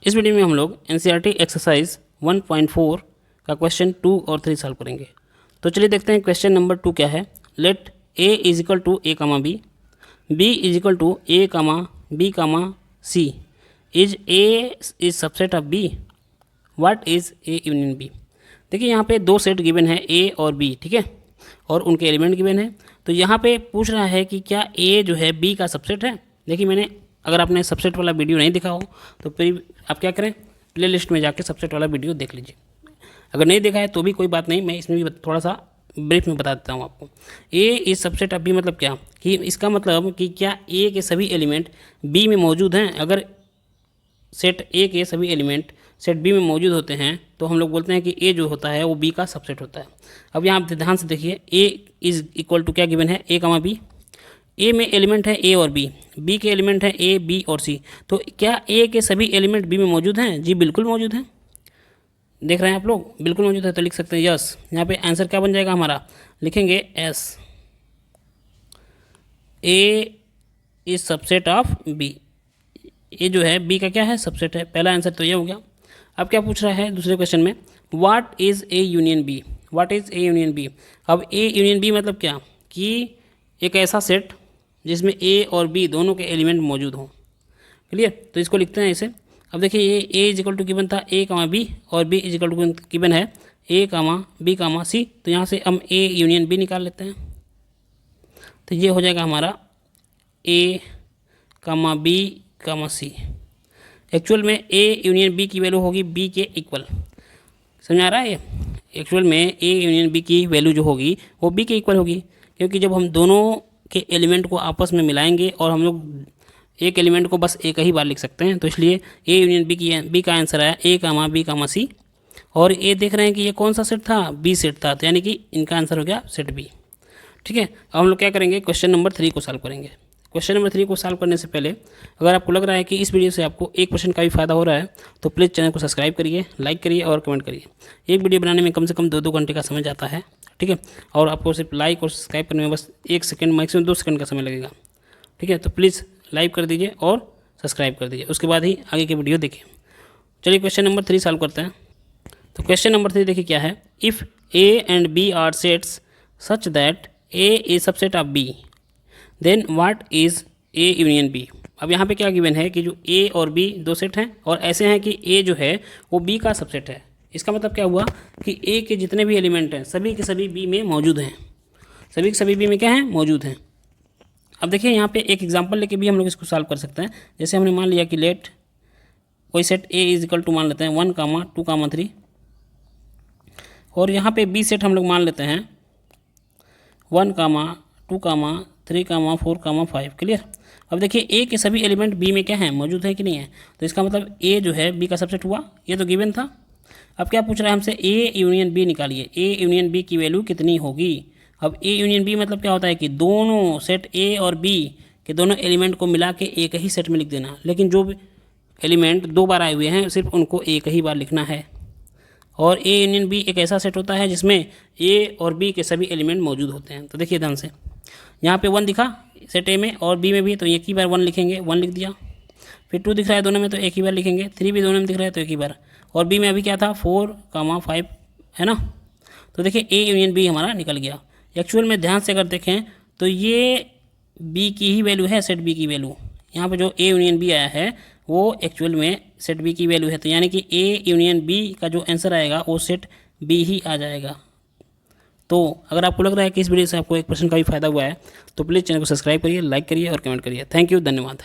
इस वीडियो में हम लोग एनसीईआरटी एक्सरसाइज 1.4 का क्वेश्चन 2 और 3 सॉल्व करेंगे। तो चलिए देखते हैं क्वेश्चन नंबर 2 क्या है। Let a is equal to a comma b, b is equal to a comma b comma c, is a is subset of b, what is a union b। देखिए यहाँ पे दो सेट गिवन है a और b, ठीक है, और उनके एलिमेंट गिवन है। तो यहाँ पे पूछ रहा है कि क्या a जो है b का सबसेट है। देखिए मैंने, अगर आपने सबसेट वाला वीडियो नहीं देखा हो तो फिर आप क्या करें, प्ले लिस्ट में जाके सबसेट वाला वीडियो देख लीजिए। अगर नहीं देखा है तो भी कोई बात नहीं, मैं इसमें भी थोड़ा सा ब्रीफ में बता देता हूँ आपको। ए इज सबसेट ऑफ बी मतलब क्या, कि इसका मतलब कि क्या ए के सभी एलिमेंट बी में मौजूद हैं। अगर सेट ए के सभी एलिमेंट सेट बी में मौजूद होते हैं तो हम लोग बोलते हैं कि ए जो होता है वो बी का सबसेट होता है। अब यहाँ आप ध्यान से देखिए, ए इज इक्वल टू क्या गिवन है, ए कामा बी। ए में एलिमेंट है ए और बी, बी के एलिमेंट है ए बी और सी। तो क्या ए के सभी एलिमेंट बी में मौजूद हैं? जी बिल्कुल मौजूद हैं। देख रहे हैं आप लोग, बिल्कुल मौजूद है, तो लिख सकते हैं यस। यहाँ पे आंसर क्या बन जाएगा हमारा, लिखेंगे as, A is subset of B. ये जो है बी का क्या है, सबसेट है। पहला आंसर तो ये हो गया। अब क्या पूछ रहा है दूसरे क्वेश्चन में, what is A union B, what is A union B. अब ए यूनियन बी मतलब क्या, कि एक ऐसा सेट जिसमें ए और बी दोनों के एलिमेंट मौजूद हों। क्लियर, तो इसको लिखते हैं ऐसे। अब देखिए ये A is equal to given था ए कामा बी और B is equal to given है ए कामा बी कामा सी। तो यहाँ से हम ए यूनियन बी निकाल लेते हैं। तो ये हो जाएगा हमारा ए कामा बी कामा सी। एक्चुअल में ए यूनियन बी की वैल्यू होगी बी के इक्वल। समझ आ रहा है ये, एक्चुअल में ए यूनियन बी की वैल्यू जो होगी वो बी के इक्वल होगी, क्योंकि जब हम दोनों के एलिमेंट को आपस में मिलाएंगे और हम लोग एक एलिमेंट को बस एक ही बार लिख सकते हैं, तो इसलिए ए यूनियन बी का आंसर आया ए कामा बी कामा सी। और ये देख रहे हैं कि ये कौन सा सेट था, बी सेट था, तो यानी कि इनका आंसर हो गया सेट बी। ठीक है, अब हम लोग क्या करेंगे, क्वेश्चन नंबर 3 को सॉल्व करेंगे। क्वेश्चन नंबर 3 को सॉल्व करने से पहले अगर आपको लग रहा है कि इस वीडियो से आपको 1% का भी फायदा हो रहा है तो प्लीज़ चैनल को सब्सक्राइब करिए, लाइक करिए और कमेंट करिए। एक वीडियो बनाने में कम से कम 2 घंटे का समय जाता है, ठीक है, और आपको सिर्फ लाइक और सब्सक्राइब करने में बस 1 सेकंड मैक्सिमम 2 सेकंड का समय लगेगा। ठीक है, तो प्लीज़ लाइक कर दीजिए और सब्सक्राइब कर दीजिए, उसके बाद ही आगे की वीडियो देखिए। चलिए क्वेश्चन नंबर 3 सॉल्व करते हैं। तो क्वेश्चन नंबर 3 देखिए क्या है, if A and B are sets such that A is subset of B, then what is A union B. अब यहाँ पे क्या गिवन है कि जो ए और बी दो सेट हैं और ऐसे हैं कि ए जो है वो बी का सबसेट है। इसका मतलब क्या हुआ कि ए के जितने भी एलिमेंट हैं सभी के सभी बी में मौजूद हैं, सभी के सभी बी में क्या हैं, मौजूद हैं। अब देखिए यहाँ पे एक एग्जांपल लेके भी हम लोग इसको सॉल्व कर सकते हैं। जैसे हमने मान लिया कि लेट कोई set A is equal to मान लेते हैं 1 कामा 2 कामा 3, और यहाँ पे बी सेट हम लोग मान लेते हैं 1 कामा 2 कामा 3 कामा 4 कामा 5। क्लियर, अब देखिए ए के सभी एलिमेंट बी में क्या है, मौजूद है कि नहीं है, तो इसका मतलब ए जो है बी का सबसेट हुआ, ये तो गिवन था। अब क्या पूछ रहा है हमसे, ए यूनियन बी निकालिए, ए यूनियन बी की वैल्यू कितनी होगी। अब ए यूनियन बी मतलब क्या होता है कि दोनों सेट ए और बी के दोनों एलिमेंट को मिला के एक ही सेट में लिख देना, लेकिन जो एलिमेंट 2 बार आए हुए हैं सिर्फ उनको एक ही बार लिखना है। और ए यूनियन बी एक ऐसा सेट होता है जिसमें ए और बी के सभी एलिमेंट मौजूद होते हैं। तो देखिए ध्यान से, यहाँ पे 1 दिखा सेट ए में और बी में भी, तो एक ही बार 1 लिखेंगे, 1 लिख दिया। फिर 2 दिख रहा है दोनों में तो एक ही बार लिखेंगे, 3 भी दोनों में दिख रहा है तो एक ही बार, और बी में अभी क्या था 4 कामा 5 है ना। तो देखिए ए यूनियन बी हमारा निकल गया। एक्चुअल में ध्यान से अगर देखें तो ये बी की ही वैल्यू है, सेट बी की वैल्यू। यहाँ पे जो ए यूनियन बी आया है वो एक्चुअल में सेट बी की वैल्यू है, तो यानी कि ए यूनियन बी का जो आंसर आएगा वो सेट बी ही आ जाएगा। तो अगर आपको लग रहा है कि इस वीडियो से आपको 1% का भी फायदा हुआ है तो प्लीज़ चैनल को सब्सक्राइब करिए, लाइक करिए और कमेंट करिए। थैंक यू, धन्यवाद।